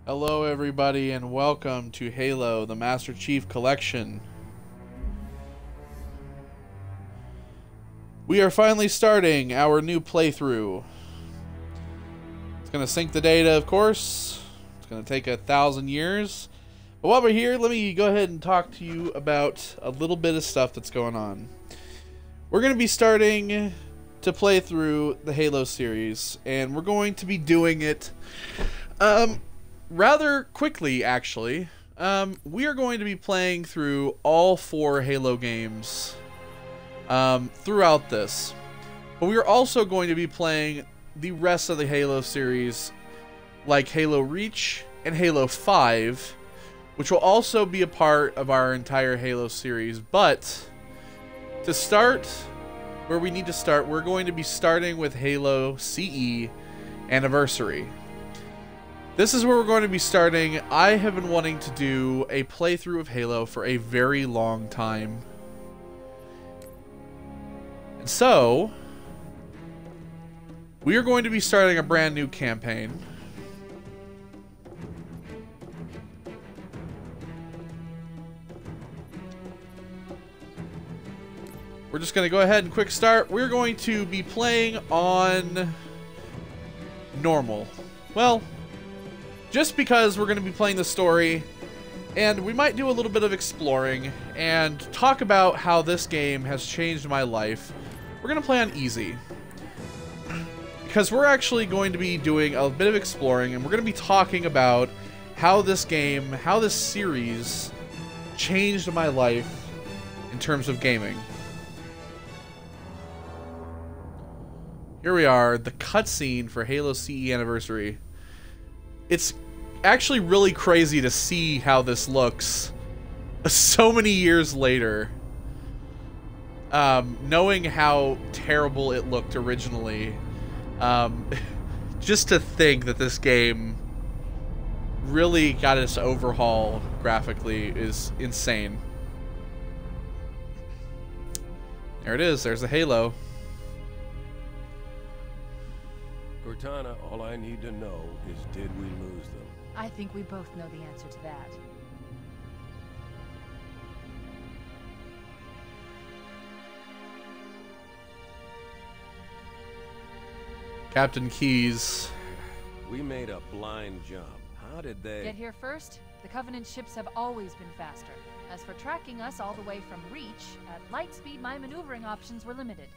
Hello everybody and welcome to Halo, the Master Chief Collection. We are finally starting our new playthrough. It's going to sync the data, of course. It's going to take 1,000 years. But while we're here, let me go ahead and talk to you about a little bit of stuff that's going on. We're going to be starting to play through the Halo series, and we're going to be doing it rather quickly, actually. We are going to be playing through all 4 Halo games throughout this. But we are also going to be playing the rest of the Halo series, like Halo Reach and Halo 5, which will also be a part of our entire Halo series. But to start where we need to start, we're going to be starting with Halo CE Anniversary. This is where we're going to be starting. I have been wanting to do a playthrough of Halo for a very long time. And so, we are going to be starting a brand new campaign. We're just going to go ahead and quick start. We're going to be playing on normal. Well, just because we're going to be playing the story, and we might do a little bit of exploring and talk about how this game has changed my life, we're going to play on easy. Because we're actually going to be doing a bit of exploring, and we're going to be talking about how this game, how this series changed my life in terms of gaming. Here we are, the cutscene for Halo CE Anniversary. It's actually really crazy to see how this looks so many years later. Knowing how terrible it looked originally. Just to think that this game really got its overhaul graphically is insane. There it is, there's the Halo. Cortana, all I need to know is, did we lose them? I think we both know the answer to that. Captain Keyes. We made a blind jump. How did they... Get here first? The Covenant ships have always been faster. As for tracking us all the way from Reach, at light speed my maneuvering options were limited.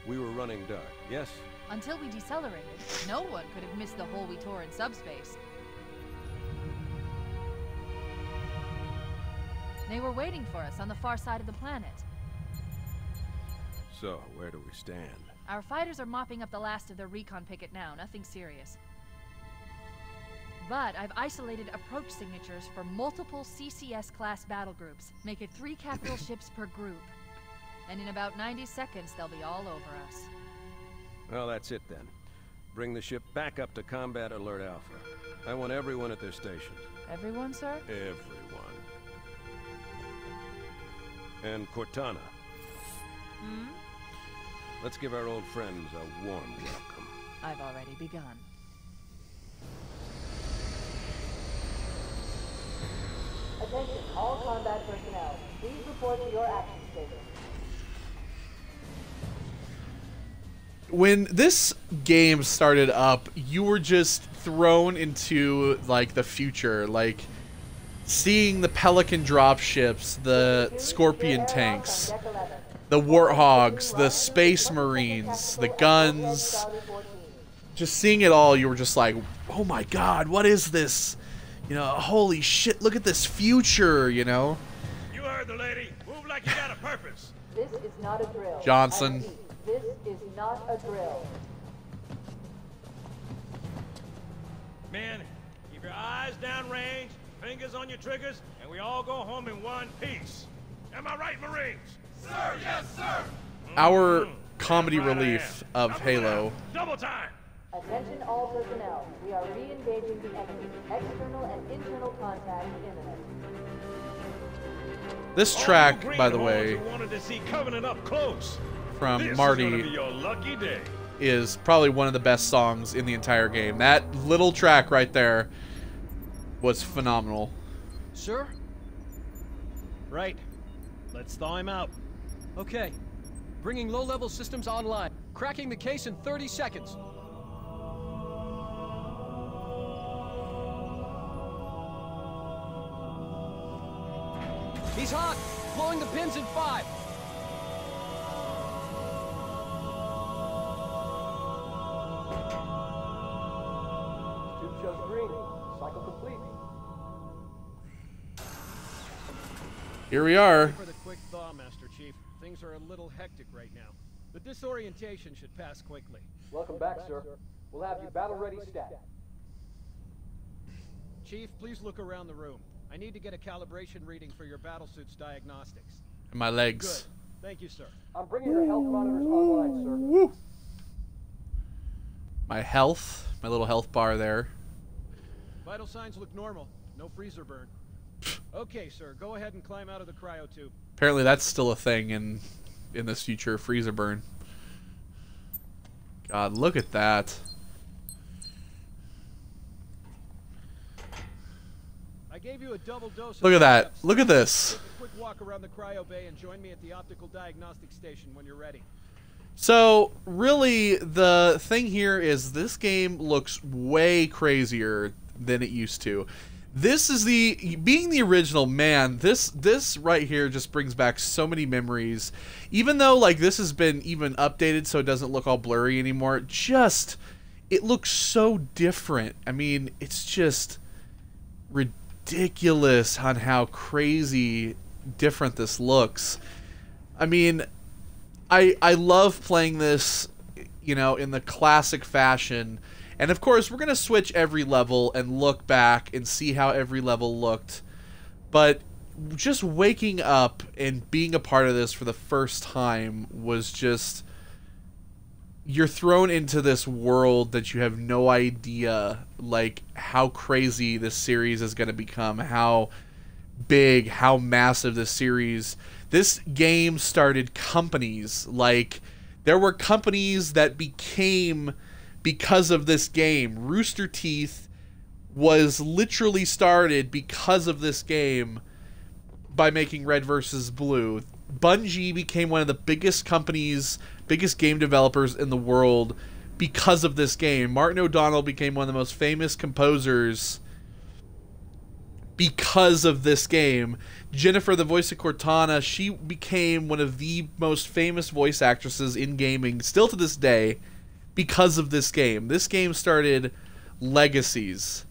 We were running dark, yes? Until we decelerated, no one could have missed the hole we tore in subspace. They were waiting for us on the far side of the planet. So, where do we stand? Our fighters are mopping up the last of their recon picket now, nothing serious. But I've isolated approach signatures for multiple CCS-class battle groups. Make it 3 capital ships per group. And in about 90 seconds, they'll be all over us. Well, that's it then. Bring the ship back up to Combat Alert Alpha. I want everyone at their stations. Everyone, sir? Everyone. And Cortana. Hmm? Let's give our old friends a warm welcome. I've already begun. Attention, all combat personnel. Please report to your action stations. When this game started up, you were just thrown into, like, the future. Like, seeing the Pelican dropships, the Scorpion tanks, the Warthogs, the Space Marines, the guns. Just seeing it all, you were just like, oh my god, what is this? You know, holy shit, look at this future, you know? You heard the lady. Move like you got a purpose. This is not a drill. Johnson. I repeat, this is not a drill. Men, keep your eyes downrange, fingers on your triggers, and we all go home in one piece. Am I right, Marines? Sir, yes, sir. Our comedy relief of Halo. Double time. Attention all personnel. We are re-engaging the enemy. External and internal contact imminent. This All track, you by the greenhorns way, who wanted to see Covenant up close. from This is gonna be Marty your lucky day. is probably one of the best songs in the entire game. That little track right there was phenomenal. Sir? Right. Let's thaw him out. Okay. Bringing low-level systems online. Cracking the case in 30 seconds. He's hot! Blowing the pins in 5. Tube shows green. Cycle complete. Here we are. For the quick thaw, Master Chief. Things are a little hectic right now. The disorientation should pass quickly. Welcome back, sir. We'll have you battle-ready stat. Chief, please look around the room. I need to get a calibration reading for your battlesuit's diagnostics. And my legs. Good. Thank you, sir. I'm bringing your health monitors online, sir. Woo. My health. My little health bar there. Vital signs look normal. No freezer burn. Okay, sir. Go ahead and climb out of the cryo tube. Apparently that's still a thing in this future. Freezer burn. God, look at that. I gave you a double dose. Look at of that. steps. Look at this. Take a quick walk around the cryo bay and join me at the optical diagnostic station when you're ready. So, really, the thing here is this game looks way crazier than it used to. This is being the original, man, this right here just brings back so many memories. Even though, like, this has been even updated so it doesn't look all blurry anymore, it looks so different. I mean, it's just ridiculous on how crazy different this looks. I mean, I love playing this, you know, in the classic fashion. And of course, we're going to switch every level and look back and see how every level looked. But just waking up and being a part of this for the first time was just... You're thrown into this world that you have no idea, like, how crazy this series is going to become, how big, how massive this series... This game started companies. Like, there were companies that became... because of this game. Rooster Teeth was literally started because of this game by making Red vs. Blue. Bungie became one of the biggest companies, biggest game developers in the world because of this game. Martin O'Donnell became one of the most famous composers because of this game. Jennifer, the voice of Cortana, she became one of the most famous voice actresses in gaming, still to this day, because of this game. This game started legacies,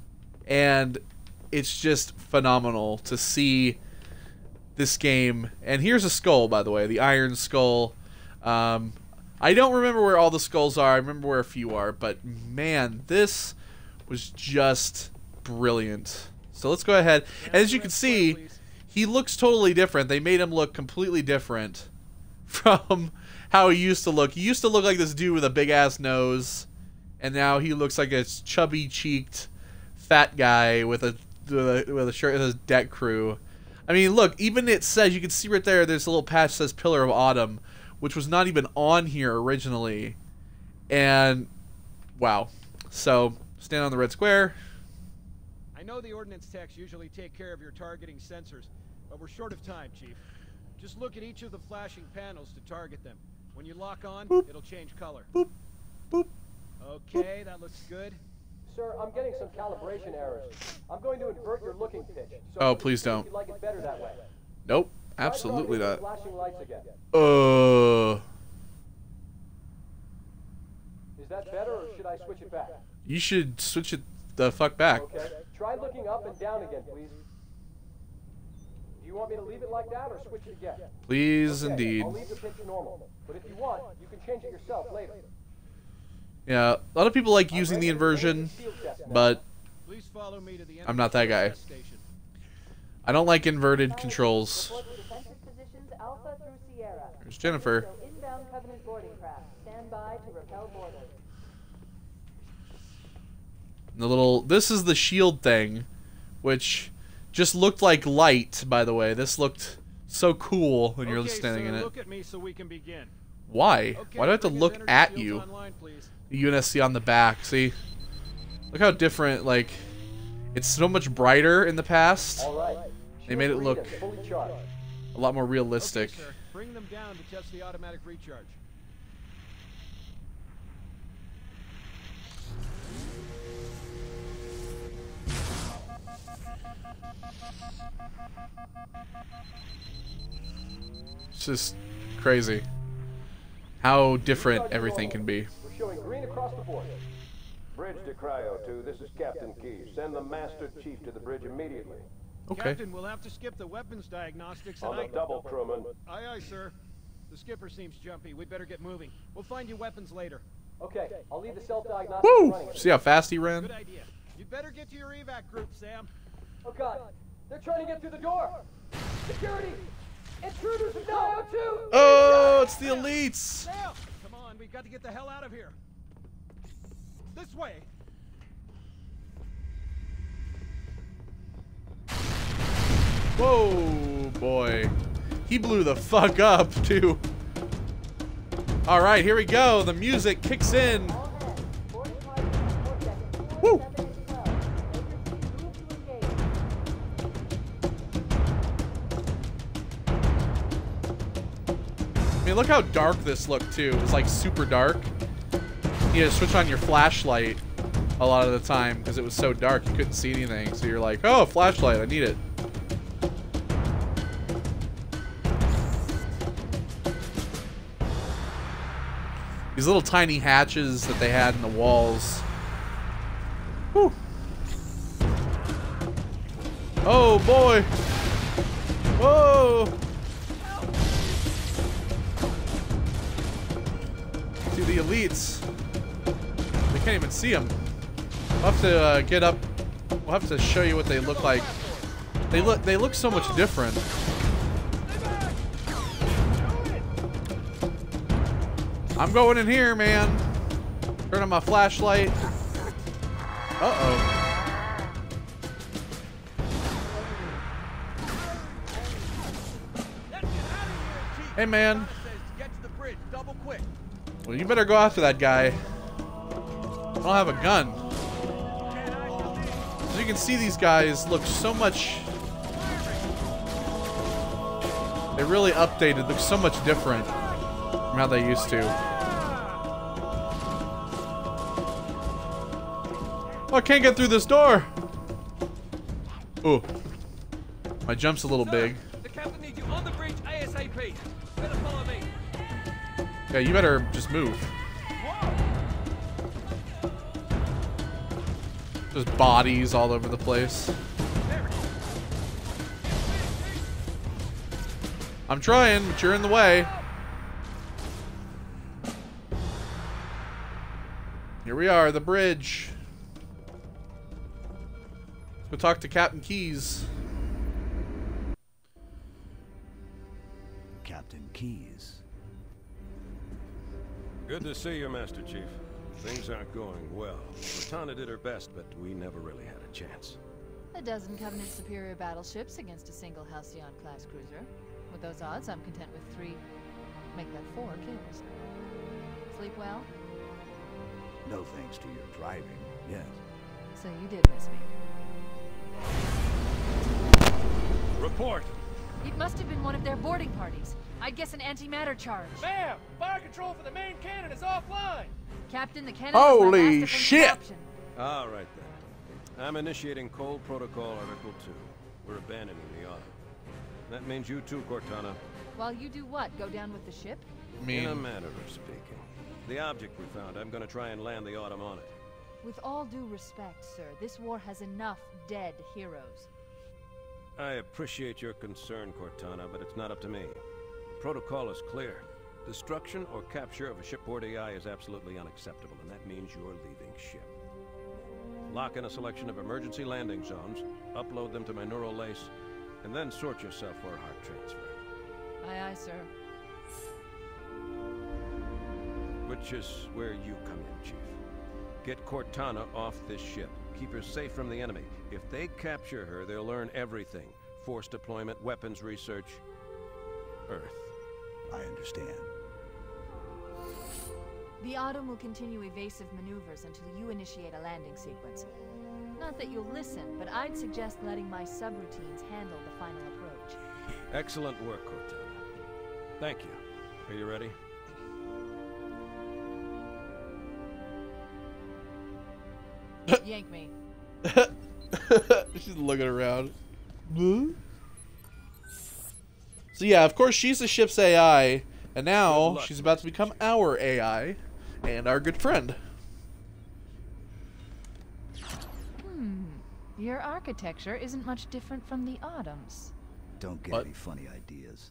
and it's just phenomenal to see this game. And here's a skull, by the way, the Iron Skull. I don't remember where all the skulls are. I remember where a few are, but man, this was just brilliant. So let's go ahead. And as you can see, he looks totally different. They made him look completely different from how he used to look. He used to look like this dude with a big-ass nose, and now he looks like a chubby-cheeked fat guy with a shirt that says Deck Crew. I mean, look, even it says, you can see right there, there's a little patch that says Pillar of Autumn, which was not even on here originally. And, wow. So, stand on the red square. I know the ordnance techs usually take care of your targeting sensors, but we're short of time, Chief. Just look at each of the flashing panels to target them. When you lock on, Boop. it'll change color. Boop. Boop. Okay, that looks good. Sir, I'm getting some calibration errors. I'm going to invert your looking pitch. So Oh, please don't. You'd like it better that way. Nope. Try Absolutely throwing in not. the flashing lights again. Is that better, or should I switch it back? You should switch it the fuck back. Okay. Try looking up and down again, please. Do you want me to leave it like that, or switch it again? Please, Okay, indeed. I'll leave the pitch normal, but if you want, you can change it yourself later. Yeah, a lot of people like using the inversion, but Please follow me to the I'm not that guy. test station. I don't like inverted controls. Report to defensive positions Alpha through Sierra. There's Jennifer. So inbound Covenant boarding craft. Stand by to repel boarders. This is the shield thing, which just looked like light, by the way. This looked so cool when you're Okay, standing sir, in it. look at me so we can begin. Why? Okay, Why do I have to bring his look energy at shields you? online, please. The UNSC on the back, see? Look how different, like... It's so much brighter in the past. All right. They made it look Fully charged. a lot more realistic. Okay, sir. Bring them down to test the automatic recharge. It's just crazy how different everything can be. We're showing green across the board. Bridge to Cryo 2, this is Captain Keyes. Send the Master Chief to the bridge immediately. Okay. Captain, we'll have to skip the weapons diagnostics On the double, crewman. Aye, aye, sir. The skipper seems jumpy. We'd better get moving. We'll find you weapons later. Okay, I'll leave the self-diagnostic Woo! running. See how fast he ran? Good idea. You'd better get to your evac group, Sam. Oh God, they're trying to get through the door. Security! Intruders in Cryo 2! Oh, it's the elites. Sam! Come on, we've got to get the hell out of here. This way. Whoa, boy. He blew the fuck up, too. All right, here we go. The music kicks in. All hands. 45 seconds. Woo! 47 and 12. Move to engage. I mean, look how dark this looked, too. It was, like, super dark. You had to switch on your flashlight a lot of the time because it was so dark you couldn't see anything. So you're like, oh, flashlight, I need it. These little tiny hatches that they had in the walls. Whew. Oh boy. Whoa. See the elites. They can't even see them. We'll have to get up. We'll have to show you what they look like. They look so much different. I'm going in here, man. Turn on my flashlight. Uh-oh. Hey, man. Get to the bridge, double quick. Well, you better go after that guy. I don't have a gun. As you can see, these guys look so much... They really updated, look so much different from how they used to. Oh, I can't get through this door. Ooh. My jump's a little big. The captain needs you on the bridge ASAP. Better follow me. Yeah, you better just move. Just bodies all over the place. I'm trying, but you're in the way. Here we are, the bridge. Let's go talk to Captain Keyes. Captain Keyes. Good to see you, Master Chief. Things aren't going well. Cortana did her best, but we never really had a chance. A dozen Covenant superior battleships against a single Halcyon-class cruiser. With those odds, I'm content with 3, make that 4 kills. Sleep well? No thanks to your driving, yes. So you did miss me. Report. It must have been one of their boarding parties. I'd guess an antimatter charge. Ma'am, fire control for the main cannon is offline. Captain, the cannon Holy is my masterful shit! option. All right, then. I'm initiating Cold Protocol Article 2. We're abandoning the Autumn. That means you too, Cortana. While you do what? Go down with the ship? In a manner of speaking. The object we found, I'm gonna try and land the Autumn on it. With all due respect, sir, this war has enough dead heroes. I appreciate your concern, Cortana, but it's not up to me. The protocol is clear. Destruction or capture of a shipboard AI is absolutely unacceptable, and that means you're leaving ship. Lock in a selection of emergency landing zones, upload them to my neural lace, and then sort yourself for a heart transfer. Aye, aye, sir. Which is where you come in, Chief. Get Cortana off this ship. Keep her safe from the enemy. If they capture her, they'll learn everything. Force deployment, weapons research, Earth. I understand. The Autumn will continue evasive maneuvers until you initiate a landing sequence. Not that you'll listen, but I'd suggest letting my subroutines handle the final approach. Excellent work, Cortana. Thank you. Are you ready? Yank me. She's looking around. So yeah, of course she's the ship's AI, and now she's about to become our AI and our good friend. Your architecture isn't much different from the Autumn's. Don't get What? any funny ideas.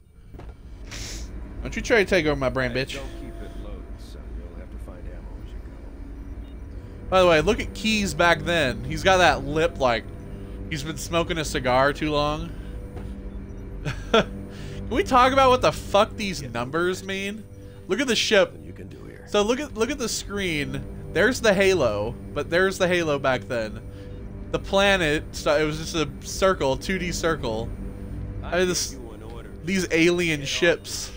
Don't you try to take over my brain, bitch. Don't keep it loaded, son. You'll have to find ammo as you go. By the way, look at Keyes back then. He's got that lip like he's been smoking a cigar too long. Can we talk about what the fuck these numbers mean? Look at the ship. You can do here. So look at the screen. There's the Halo, but there's the Halo back then. The planet, so it was just a circle, 2D circle. I mean, these alien ships.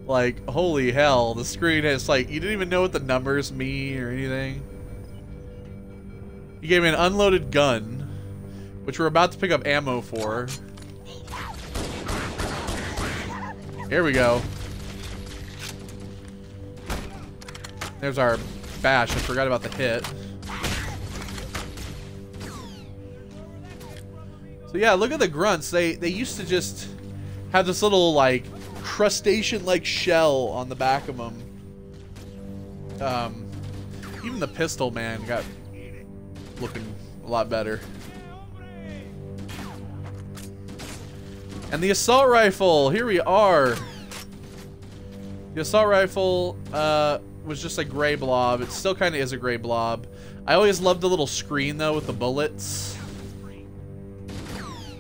Like, holy hell, the screen has like, you didn't even know what the numbers mean or anything. You gave me an unloaded gun, which we're about to pick up ammo for. Here we go. There's our bash. I forgot about the hit. So yeah, look at the grunts. They used to just have this little like crustacean-like shell on the back of them. Even the pistol man got looking a lot better. And the assault rifle, here we are. The assault rifle was just a gray blob. It still kind of is a gray blob. I always loved the little screen though with the bullets.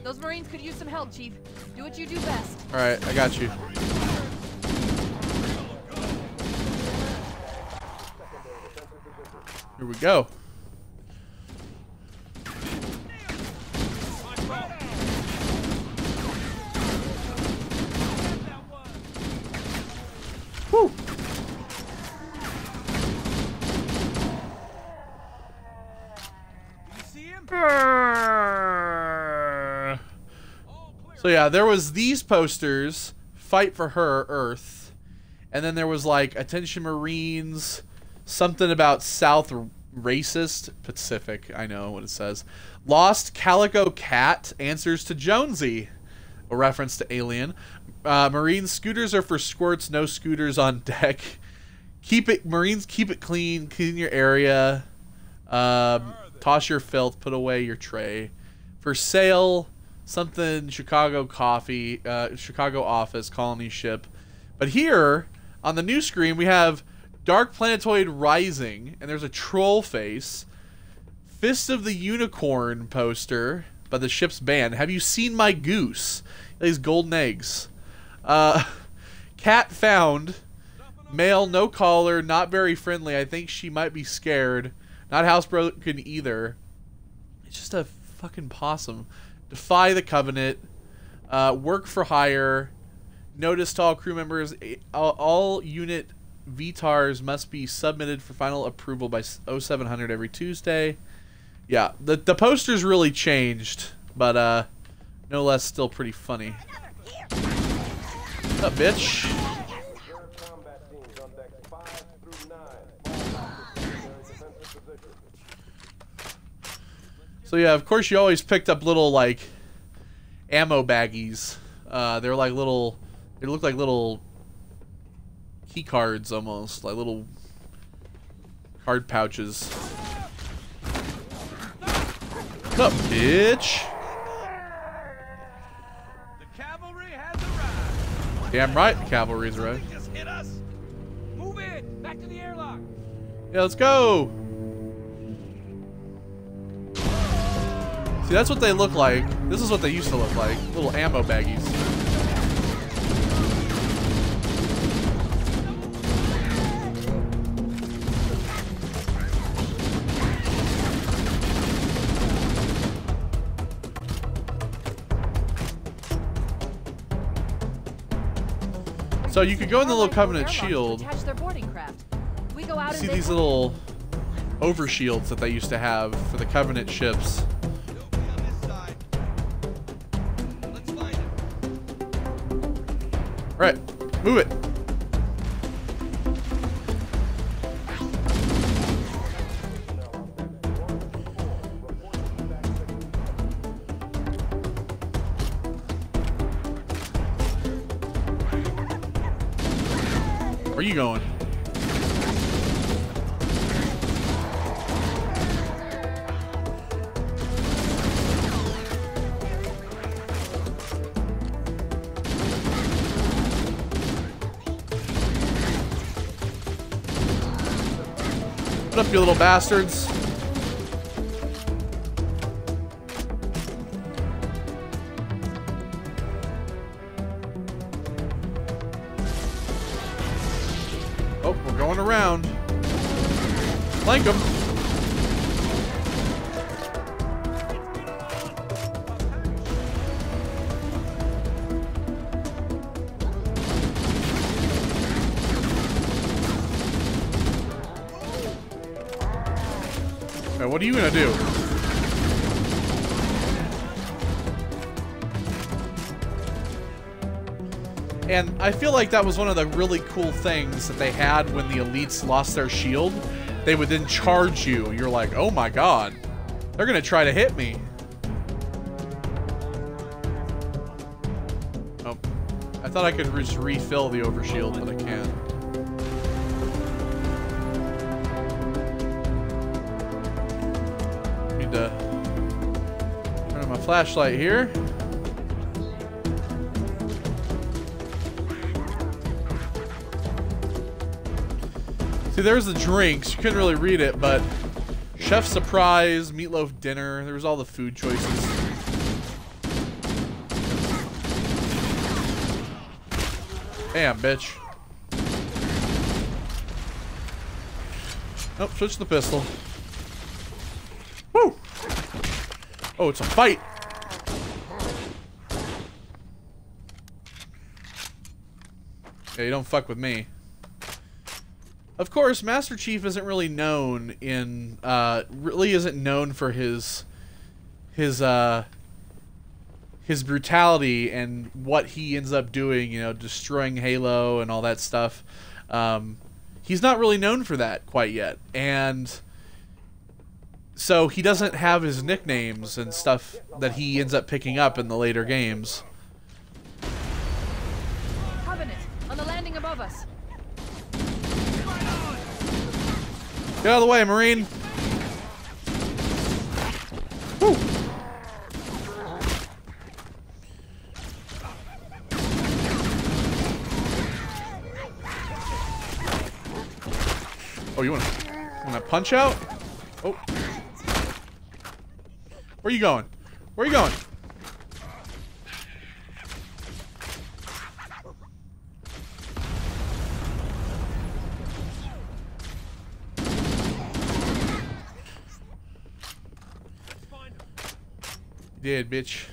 Those Marines could use some help, Chief. Do what you do best. All right, I got you. Here we go. Woo. So yeah, there was these posters, Fight for Her, Earth, and then there was like Attention Marines, something about South Racist, Pacific, I know what it says. Lost Calico Cat, Answers to Jonesy, a reference to Alien. Marine scooters are for squirts, no scooters on deck. Marines, keep it clean, clean your area. Toss your filth, put away your tray. For sale, something Chicago coffee, Chicago office, colony ship. But here, on the new screen, we have Dark Planetoid Rising, and there's a troll face. Fist of the Unicorn poster by the ship's band. Have you seen my goose? These golden eggs. Cat found. Male, no collar, not very friendly. I think she might be scared. Not housebroken either. It's just a fucking possum. Defy the Covenant. Work for hire. Notice to all crew members. All unit VTARs must be submitted for final approval by 0700 every Tuesday. Yeah, the posters really changed, but no less still pretty funny. What's up, bitch? So yeah, of course you always picked up little like ammo baggies. They're like little, they look like little key cards almost, like little card pouches. What's up, bitch? The cavalry has arrived. Damn right, the cavalry's arrived. Just hit us. Move in. Back to the airlock. Yeah, let's go. See, that's what they look like. This is what they used to look like. Little ammo baggies. So you could go in the little Covenant shield. Attach their boarding craft. We go out See and these little overshields that they used to have for the Covenant ships. All right, move it. Where are you going? What up, you little bastards? Oh, we're going around. Flank them. Okay, what are you gonna do? And I feel like that was one of the really cool things that they had when the elites lost their shield. They would then charge you. You're like, oh my god, they're gonna try to hit me. Oh, I thought I could just refill the overshield, but I can't. Need to turn on my flashlight here. See, there's the drinks. You couldn't really read it, but chef surprise, meatloaf dinner. There was all the food choices. Damn, bitch. Nope, switch the pistol. Woo! Oh, it's a fight. Yeah, you don't fuck with me. Of course, Master Chief isn't really known in, really isn't known for his brutality and what he ends up doing, you know, destroying Halo and all that stuff. He's not really known for that quite yet. And so he doesn't have his nicknames and stuff that he ends up picking up in the later games. Covenant, on the landing above us. Get out of the way, Marine. Woo. Oh, you wanna punch out? Oh. Where you going? Where you going? Dead, bitch.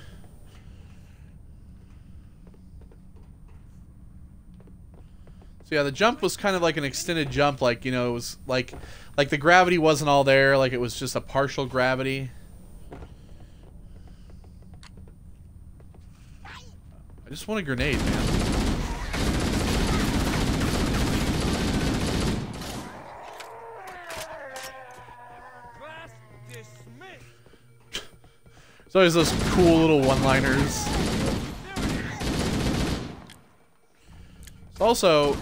So yeah, the jump was kind of like an extended jump, like, you know, it was like the gravity wasn't all there, like it was just a partial gravity. I just want a grenade, man. There's always those cool little one-liners. Also,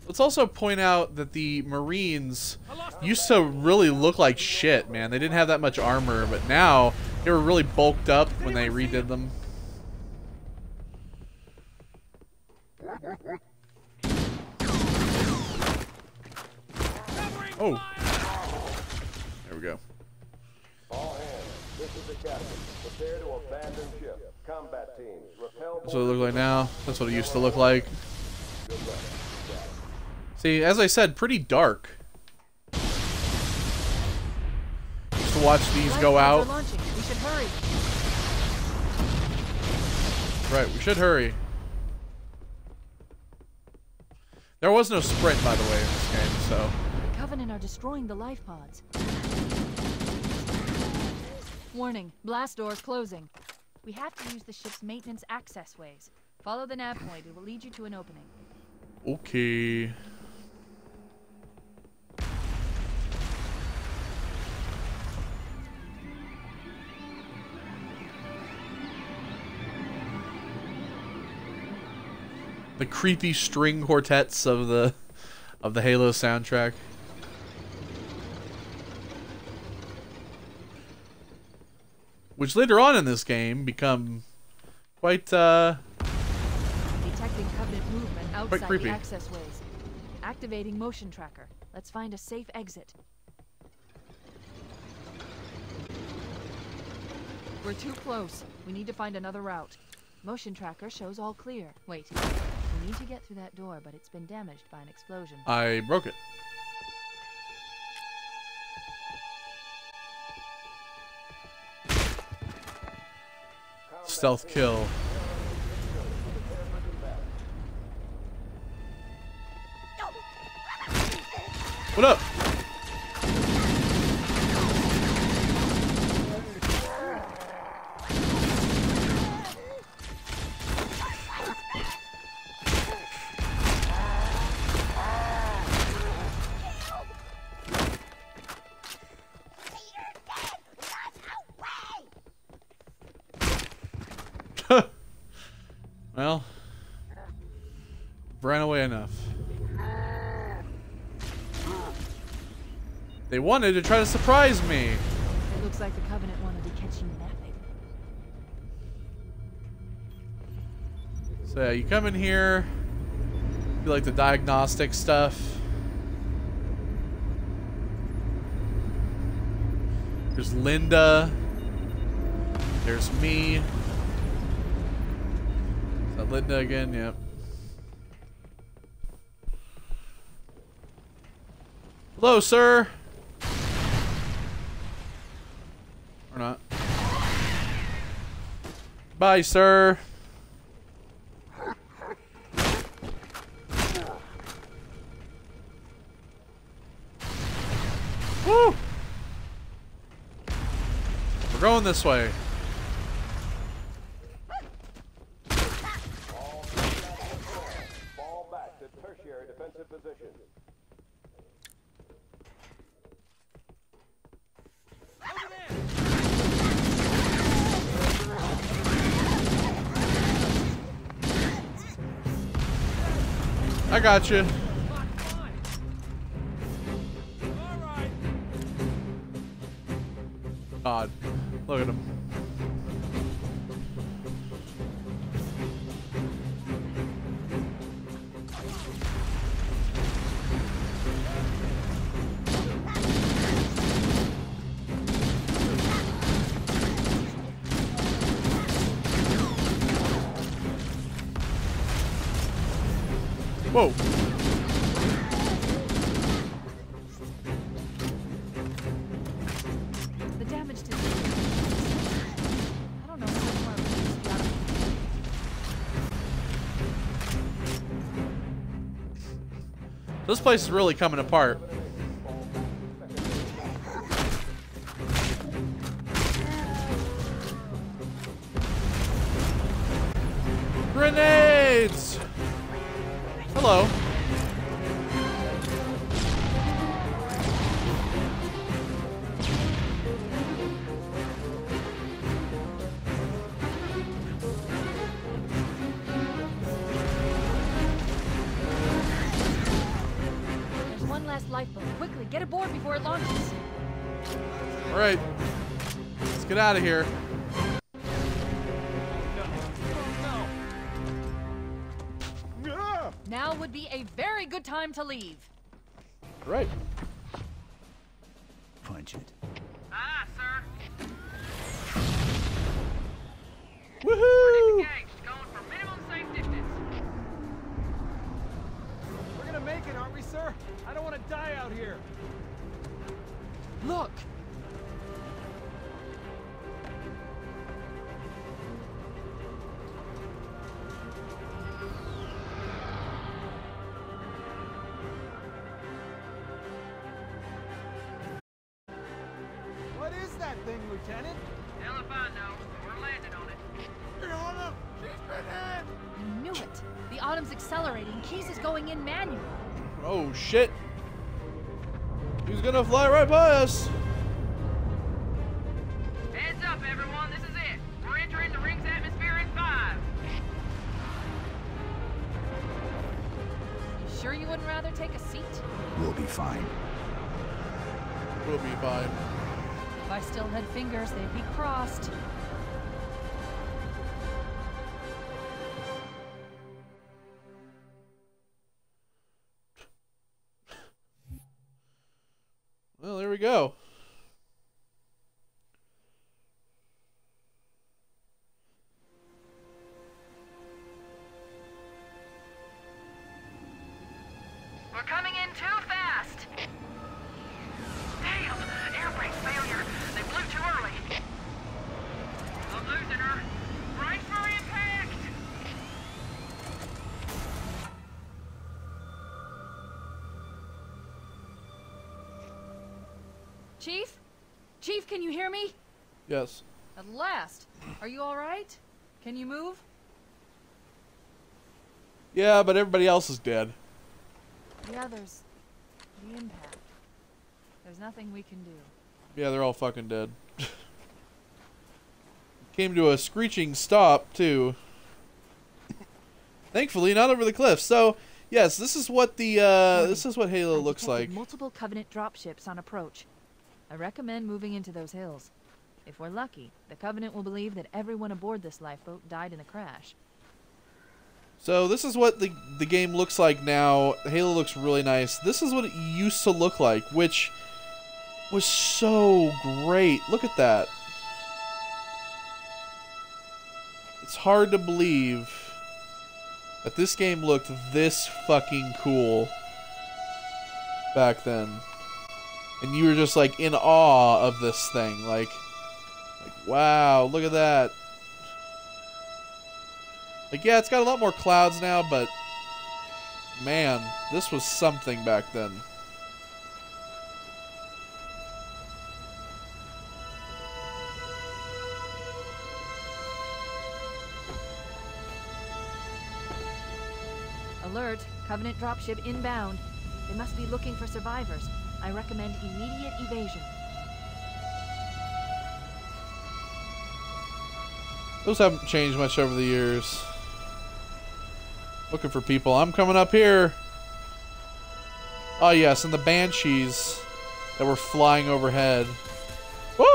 let's also point out that the Marines used to really look like shit, man. They didn't have that much armor, but now they were really bulked up when they redid them. Oh. There we go. All hands, this is the captain. Prepare to abandon ship. Combat teams, repel. That's what it looks like now. That's what it used to look like. See, as I said, pretty dark. Just to watch these go out. We should hurry. Right, we should hurry. There was no sprint, by the way, in this game, so... The Covenant are destroying the life pods. Warning, blast doors closing. We have to use the ship's maintenance access ways. Follow the nav point, it will lead you to an opening. Okay. The creepy string quartets of the Halo soundtrack. Which later on in this game become quite Detecting Covenant movement outside creepy. the access ways. Activating motion tracker. Let's find a safe exit. We're too close. We need to find another route. Motion tracker shows all clear. Wait. We need to get through that door, but it's been damaged by an explosion. I broke it. Stealth kill. What up? Well, ran away enough. They wanted to try to surprise me. It looks like the Covenant wanted to catch you napping. So yeah, you come in here, you like the diagnostic stuff. There's Linda. There's me. Is that Linda again? Yep. Hello, sir. Or not. Bye, sir. Woo! We're going this way. Fall back to tertiary defensive position. I got you. God, look at him. Whoa. The damage to the... I don't know how much more of this got him. This place is really coming apart. Grenades! Hello. There's one last lifeboat. Quickly, get aboard before it launches. All right. Let's get out of here. Now would be a very good time to leave. All right. Punch it. Ah, sir. Woohoo! Engaged, going for minimum safe distance. We're gonna make it, aren't we, sir? I don't want to die out here. Look! that thing, Lieutenant? Hell if I know. We're landing on it. I knew it. The Autumn's accelerating. Keys is going in manual. Oh shit! He's gonna fly right by us. Heads up, everyone. This is it. We're entering the ring's atmosphere in 5. You sure you wouldn't rather take a seat? We'll be fine. We'll be fine. If I still had fingers, they'd be crossed. Well, there we go. We're coming in too fast. Damn! Air brake failure. They blew too early. I'm losing her. Brace for impact! Chief? Chief, can you hear me? Yes. At last. Are you all right? Can you move? Yeah, but everybody else is dead. Yeah, there's the impact. There's nothing we can do. Yeah, they're all fucking dead. Came to a screeching stop, too. Thankfully, not over the cliff. So, yes, this is what the this is what Halo looks like. Multiple Covenant dropships on approach. I recommend moving into those hills. If we're lucky, the Covenant will believe that everyone aboard this lifeboat died in the crash. So this is what the game looks like now. Halo looks really nice. This is what it used to look like, which was so great. Look at that. It's hard to believe that this game looked this fucking cool back then. And you were just like in awe of this thing. Like wow, look at that. Like, yeah, it's got a lot more clouds now, but man, this was something back then. Alert, Covenant dropship inbound. They must be looking for survivors. I recommend immediate evasion. Those haven't changed much over the years. Looking for people. I'm coming up here. Oh yes, and the Banshees that were flying overhead. Woo!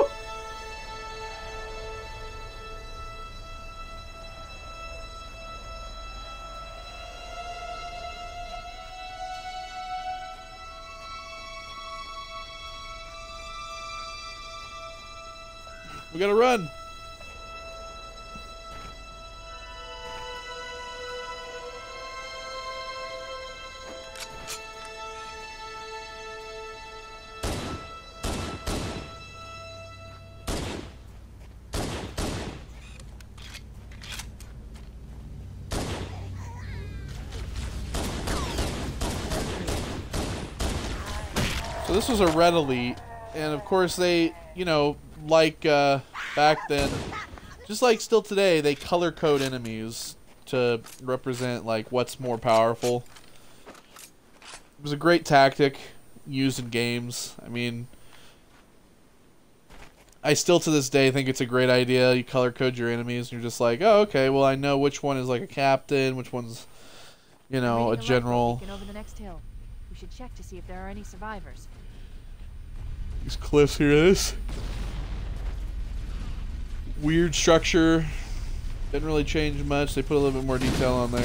We gotta run. So this was a Red Elite, and of course they, you know, like back then, just like still today, they color code enemies to represent like what's more powerful. It was a great tactic used in games. I mean, I still to this day think it's a great idea. You color code your enemies, and you're just like, oh, okay, well I know which one is like a captain, which one's, you know, a general. Over the next hill. We should check to see if there are any survivors. These cliffs here, this weird structure didn't really change much. They put a little bit more detail on there.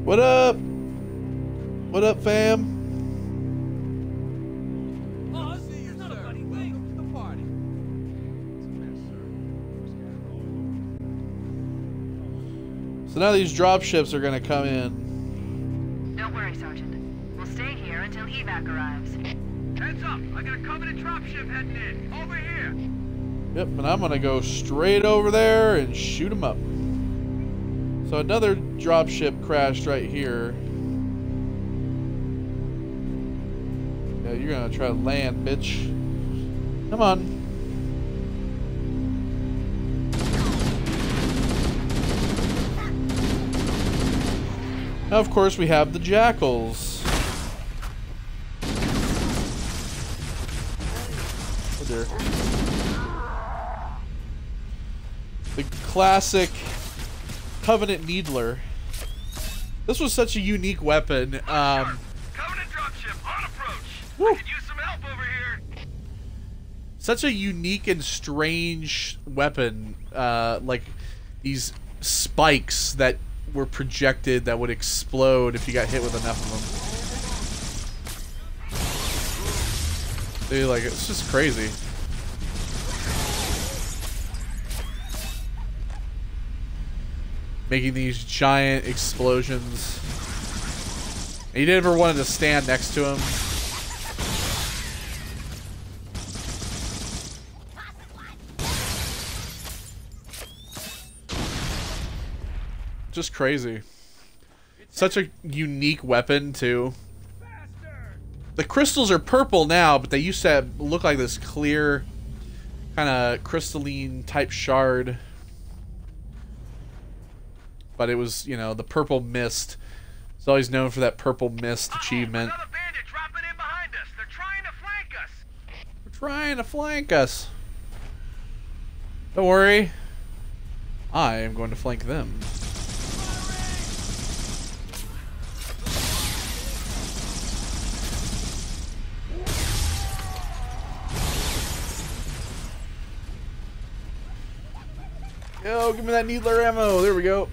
What up? What up, fam? So now these dropships are going to come in. Don't worry, Sergeant. We'll stay here until evac arrives. Heads up! I got a Covenant dropship heading in. Over here. Yep, and I'm gonna go straight over there and shoot him up. So another dropship crashed right here. Yeah, you're gonna try to land, bitch. Come on. Now, of course, we have the jackals. Oh dear. The classic Covenant Needler. This was such a unique weapon. Covenant dropship on approach. Woo. I could use some help over here. Such a unique and strange weapon. Like these spikes that were projected that would explode if you got hit with enough of them. Dude, like, it's just crazy. Making these giant explosions. And you never wanted to stand next to him. Just crazy. Such a unique weapon, too. The crystals are purple now, but they used to look like this clear, kind of crystalline type shard. But it was, you know, the purple mist. It's always known for that purple mist achievement. Another bandit dropping in behind us. They're trying to flank us. They're trying to flank us. Don't worry. I am going to flank them. Yo, give me that needler ammo. There we go.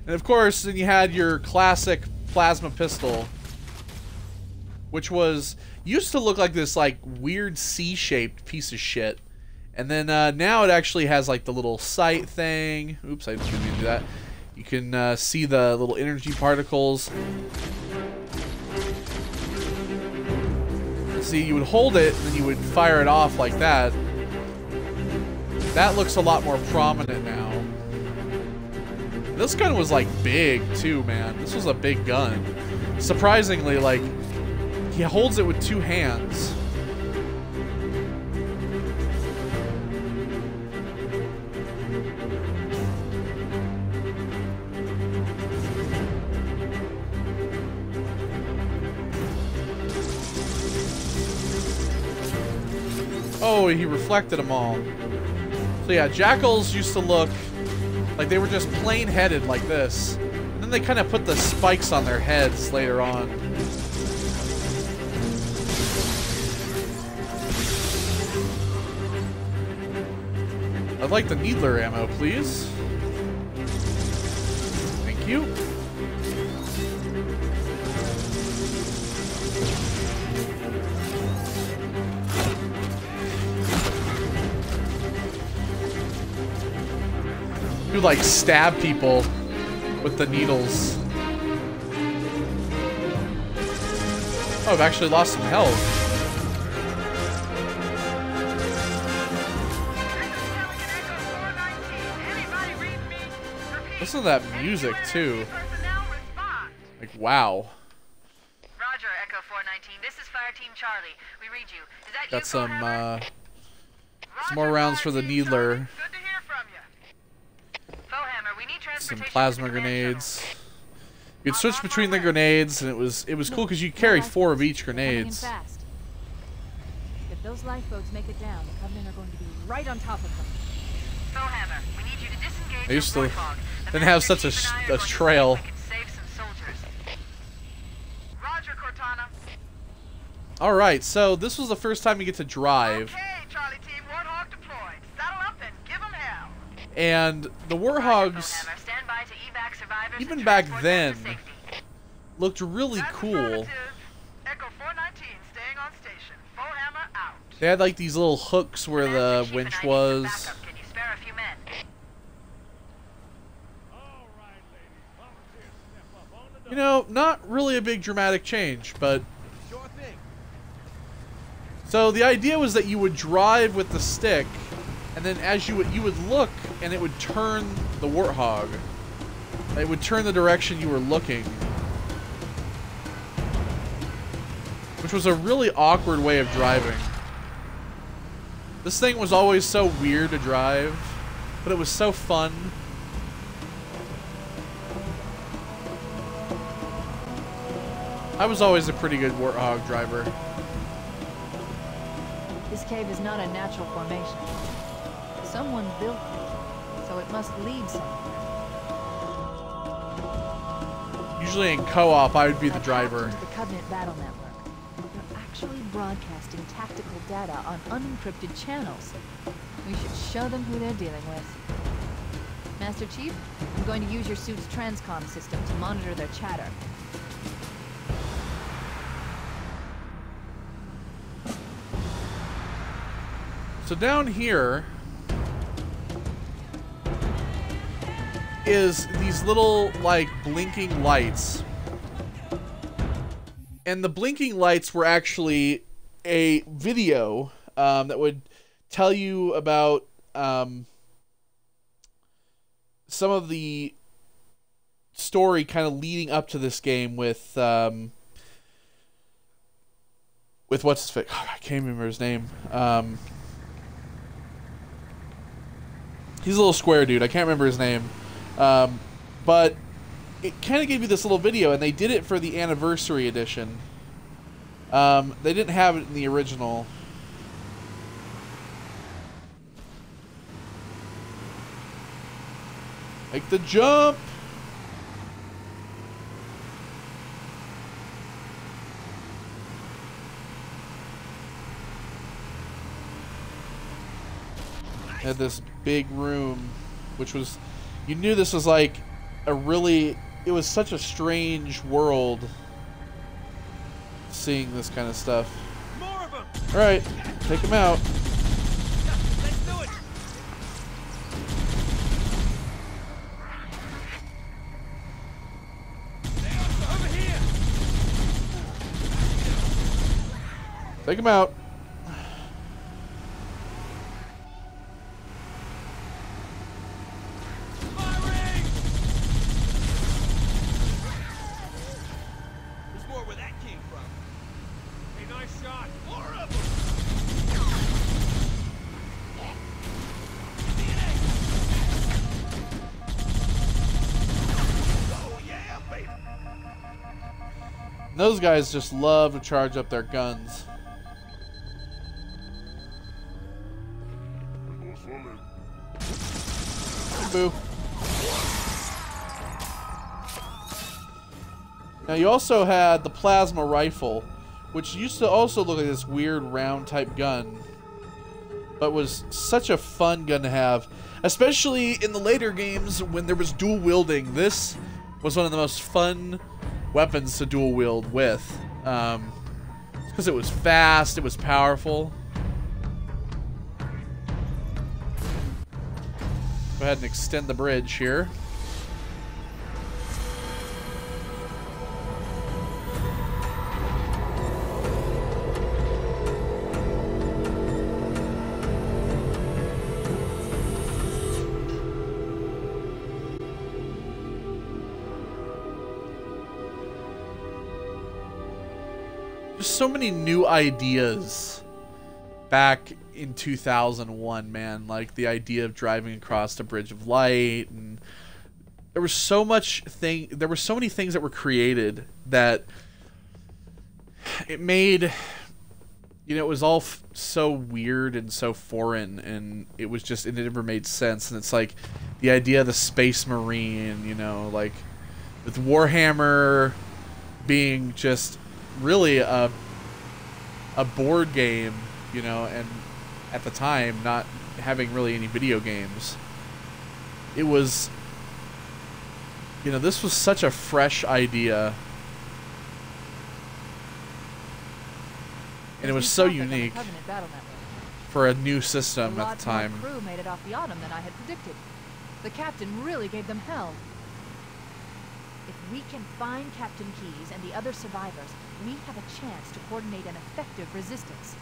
And of course, then you had your classic plasma pistol, which was used to look like this like weird C-shaped piece of shit. And then now it actually has like the little sight thing. Oops, I didn't mean to do that. You can see the little energy particles. See, you would hold it and then you would fire it off like that. That looks a lot more prominent now. This gun was like big too, man. This was a big gun. Surprisingly, like, he holds it with two hands. Oh, he reflected them all. So yeah, jackals used to look like they were just plain-headed like this. And then they kind of put the spikes on their heads later on. I'd like the needler ammo, please. Thank you. You like stab people with the needles. Oh, I've actually lost some health. Listen to that music too. Like, wow. Roger, Echo 419. This is Fire Team Charlie. We read you. Is that Got you, some more rounds for the needler. Good to hear from you. Fohammer, we need Some transportation plasma to the command grenades. You could switch between the grenades, and it was cool because you carry 4 of each grenades. Fast. If those lifeboats make it down, the Covenant are going to be right on top of them. Fohammer, we need you to disengage. They used to the Warthog. The didn't have Masters such Chief and I are a going to trail. see if we can save some soldiers. Roger, Cortana. All right, so this was the first time you get to drive. Okay, Charlie Team, Warthog deployed. Saddle up and give them hell. And the Warthogs, Stand by to evac survivors even and back transport then, them to safety. looked really cool. Affirmative. Echo 419 staying on station. Fohammer out. They had like these little hooks where the Chief winch and I need some was. backup. Can you spare a few men? All right, ladies. Volunteers step You know, not really a big dramatic change, but... Sure thing. So the idea was that you would drive with the stick, and then as you would look, and it would turn the Warthog. It would turn the direction you were looking. Which was a really awkward way of driving. This thing was always so weird to drive, but it was so fun. I was always a pretty good Warthog driver. This cave is not a natural formation. Someone built it, so it must lead somewhere. Usually in co-op, I would be the driver. The Covenant Battle Network. They're actually broadcasting tactical data on unencrypted channels. We should show them who they're dealing with. Master Chief, I'm going to use your suit's transcom system to monitor their chatter. So down here is these little, like, blinking lights. And the blinking lights were actually a video that would tell you about some of the story kind of leading up to this game with what's his face? Oh, I can't remember his name. He's a little square dude. I can't remember his name. But it kind of gave you this little video, and they did it for the anniversary edition. They didn't have it in the original. Make the jump! Had this big room, which was, you knew this was like a really, it was such a strange world seeing this kind of stuff. More of them. All right, take them out. Let's do it. Over here. Take them out. Those guys just love to charge up their guns. Boo. Now you also had the plasma rifle, which used to also look like this weird round type gun, but was such a fun gun to have, especially in the later games when there was dual wielding. This was one of the most fun weapons to dual wield with, because it was fast, it was powerful. Go ahead and extend the bridge here. Just so many new ideas back in 2001, man. Like the idea of driving across the Bridge of Light, and there was so much there were so many things that were created that it made, you know, it was all so weird and so foreign, and it was just, it never made sense. And it's like the idea of the Space Marine, you know, like with Warhammer being just really a board game, you know, and at the time not having really any video games. It was, you know, this was such a fresh idea, and it was so unique for a new system at the time. The crew made it off the Autumn than I had predicted. The captain really gave them hell. If If we can find Captain Keyes and the other survivors, we have a chance to coordinate an effective resistance.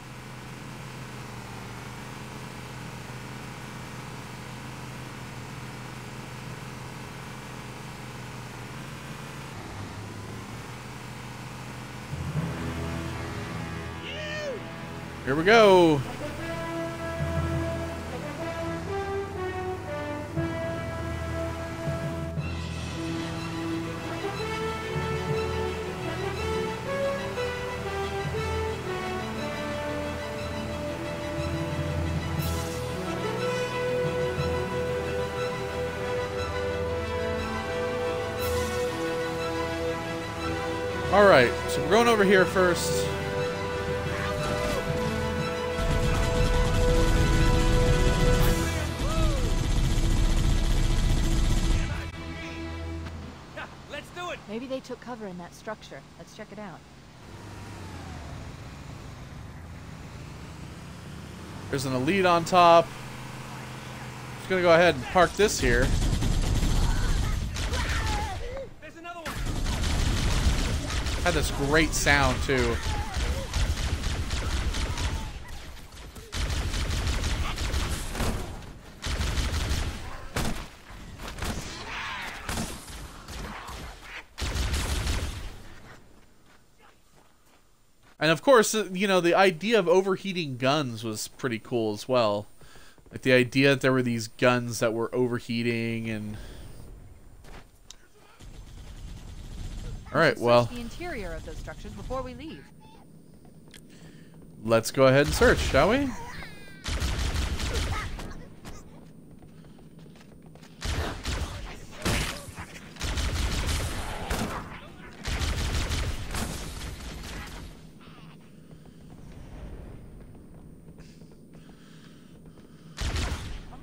Here we go. All right, so we're going over here first. Maybe they took cover in that structure. Let's check it out. There's an elite on top. Just gonna go ahead and park this here. There's another one. Had this great sound too. And of course, you know, the idea of overheating guns was pretty cool as well. Like the idea that there were these guns that were overheating and... Alright, well... the interior of those structures before we leave. Let's go ahead and search, shall we?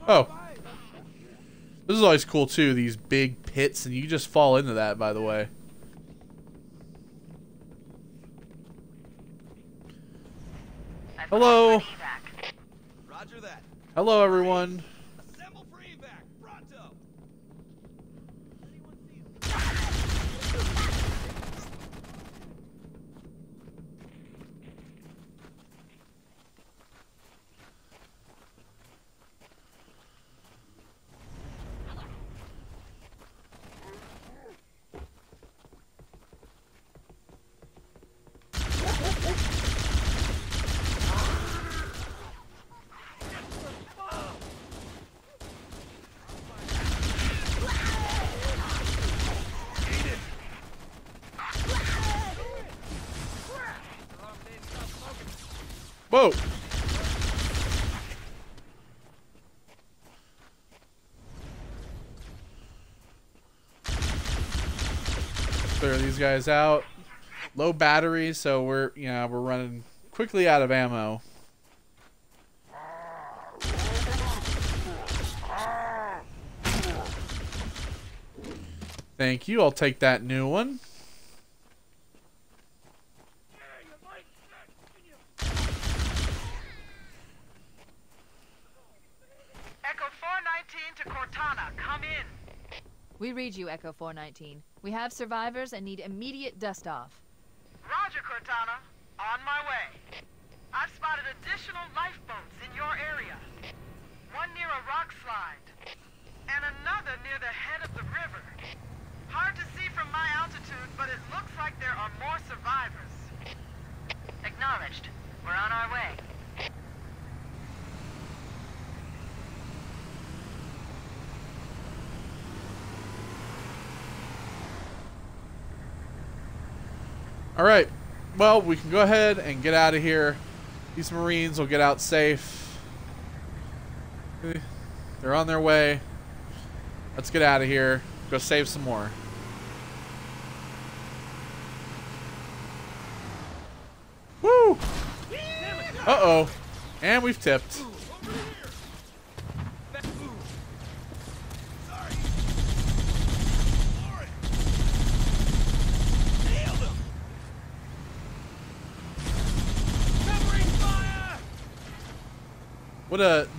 Oh. This is always cool too, these big pits, and you just fall into that, by the way. Hello. Roger that. Hello, everyone. Assemble for evac. Pronto. Whoa. Clear these guys out. Low battery, so we're running quickly out of ammo. Thank you. I'll take that new one. Echo 419 to Cortana, come in. We read you, Echo 419. We have survivors and need immediate dust-off. Roger, Cortana. On my way. I've spotted additional lifeboats in your area. One near a rock slide, and another near the head of the river. Hard to see from my altitude, but it looks like there are more survivors. Acknowledged. We're on our way. All right. Well, we can go ahead and get out of here. These Marines will get out safe. They're on their way. Let's get out of here. Go save some more. Woo! Uh-oh. And we've tipped.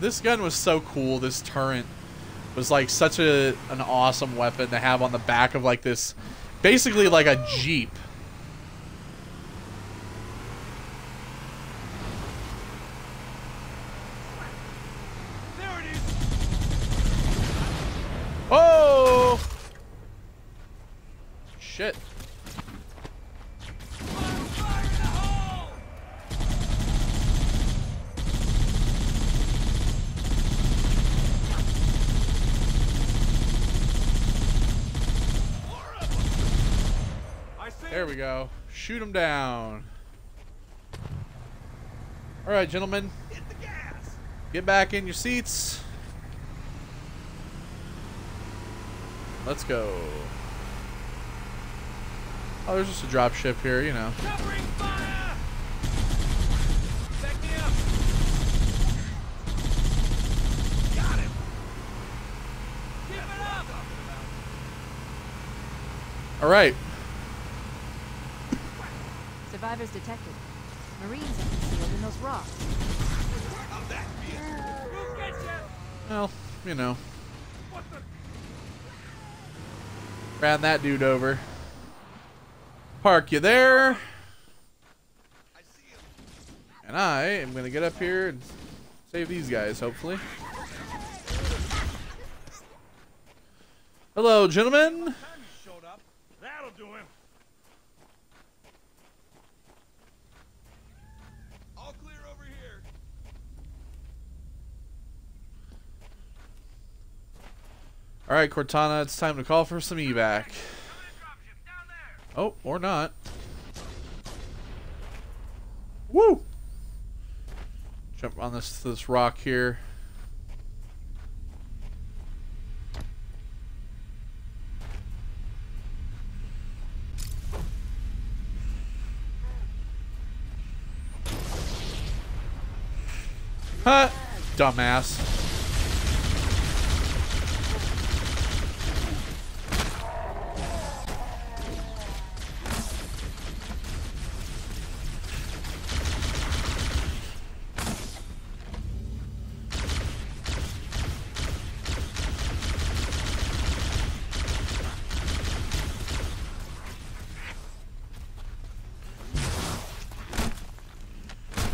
This gun was so cool. This turret was like such an awesome weapon to have on the back of like this basically like a Jeep. There it is. Oh! Shit. Fire in the hole! I see There we go. Shoot him down. All right, gentlemen. Hit the gas. Get back in your seats. Let's go. Oh, there's just a drop ship here, you know. Covering fire. Back me up. Got him. Keep it up. All right. Survivors detected. Marines are concealed in those rocks. How'd that feel? We'll get you. Well, you know. What the? Ran that dude over. Park you there. I see him. And I am going to get up here and save these guys, hopefully. Hello, gentlemen. Time you showed up. That'll do him. All clear over here. All right, Cortana, it's time to call for some evac. Coming in dropship down there. Oh, or not. Woo! Jump on this rock here. Huh? Dumbass.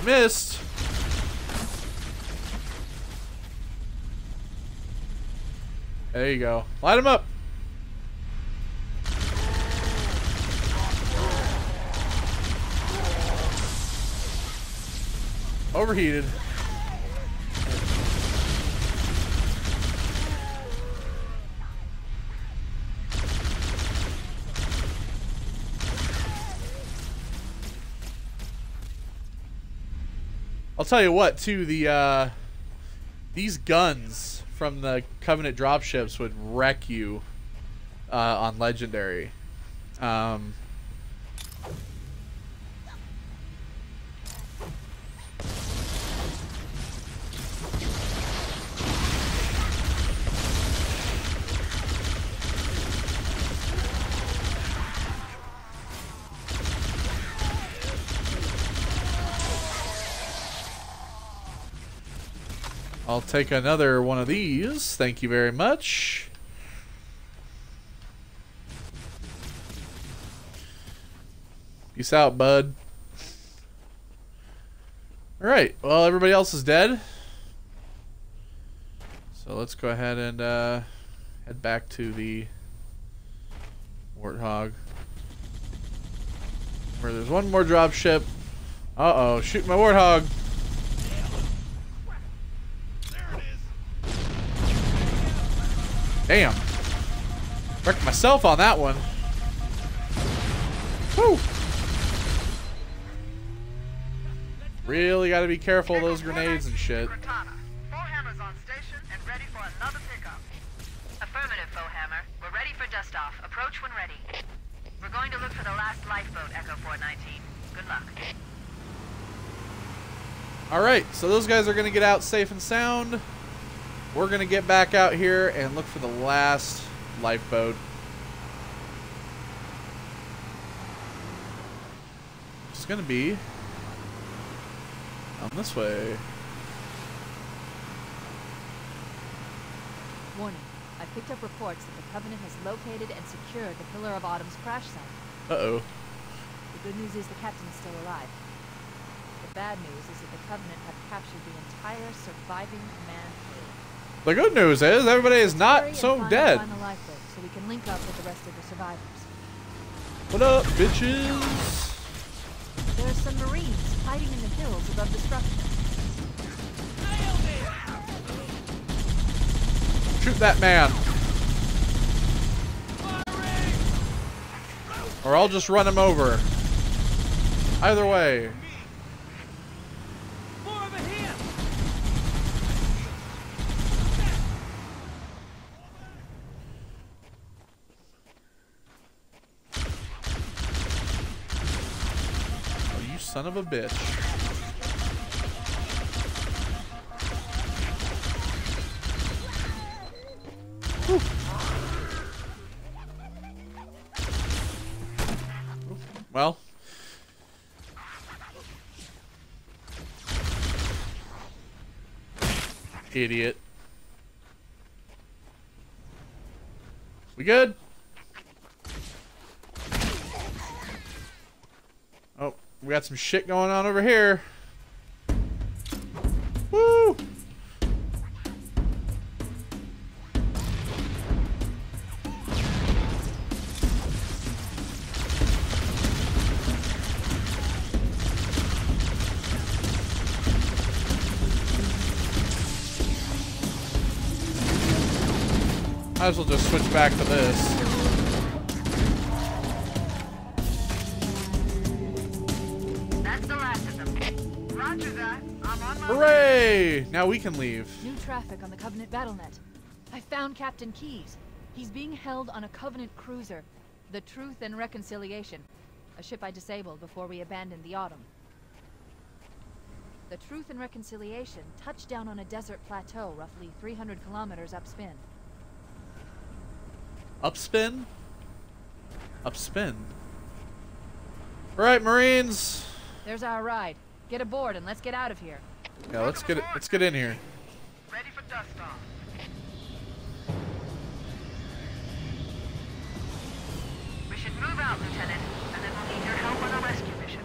Missed. There you go. Light him up. Overheated. I'll tell you what, too, these guns from the Covenant dropships would wreck you on Legendary. I'll take another one of these. Thank you very much. Peace out, bud. Alright, well, everybody else is dead. So let's go ahead and head back to the Warthog. Where there's one more drop ship. Uh-oh, shoot my Warthog. Damn. Wrecked myself on that one. Woo. Really got to be careful of those grenades and shit. Foehammer's on station and ready for another pickup. Affirmative, Foehammer. We're ready for dust-off. Approach when ready. We're going to look for the last lifeboat, Echo 419. Good luck. Alright, so those guys are going to get out safe and sound. We're going to get back out here and look for the last lifeboat. It's going to be on this way. Warning. I picked up reports that the Covenant has located and secured the Pillar of Autumn's crash site. Uh-oh. The good news is the captain is still alive. The bad news is that the Covenant have captured the entire surviving command crew. The good news is everybody is not so dead. Find the lifeboat so we can link up with the rest of the survivors. What up, bitches? There are some Marines hiding in the hills above the structure. Shoot that man. Or I'll just run him over. Either way. Oh, you son of a bitch. Well, idiot. We good? Oh, we got some shit going on over here. Woo! Might as well just switch back to this. That's the last of them. Roger that. I'm on my way. Hooray! Now we can leave. New traffic on the Covenant BattleNet. I found Captain Keyes. He's being held on a Covenant cruiser, the Truth and Reconciliation, a ship I disabled before we abandoned the Autumn. The Truth and Reconciliation touched down on a desert plateau roughly 300 kilometers upspin. Upspin? Upspin. Alright, Marines. There's our ride. Get aboard and let's get out of here. Yeah, let's get in here. Ready for dust off. We should move out, Lieutenant, and then we'll need your help on a rescue mission.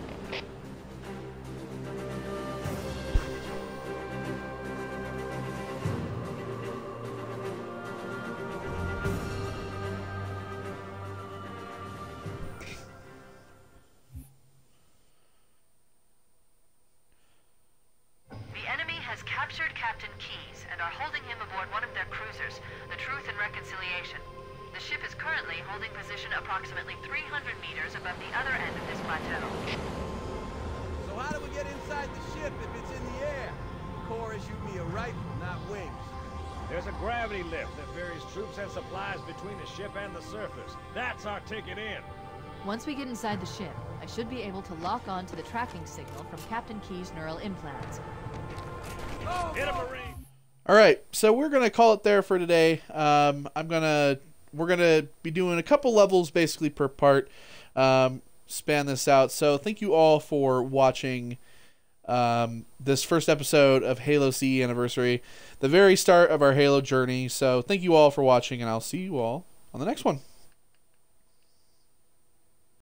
Captured Captain Keyes and are holding him aboard one of their cruisers, the Truth and Reconciliation. The ship is currently holding position approximately 300 meters above the other end of this plateau. So how do we get inside the ship if it's in the air? Corps issued me a rifle, not wings. There's a gravity lift that ferries troops and supplies between the ship and the surface. That's our ticket in. Once we get inside the ship, I should be able to lock on to the tracking signal from Captain Keyes' neural implants. Hit a Marine. All right, so we're gonna call it there for today. We're gonna be doing a couple levels basically per part, span this out. So thank you all for watching this first episode of Halo CE Anniversary, the very start of our Halo journey. So thank you all for watching, and I'll see you all on the next one.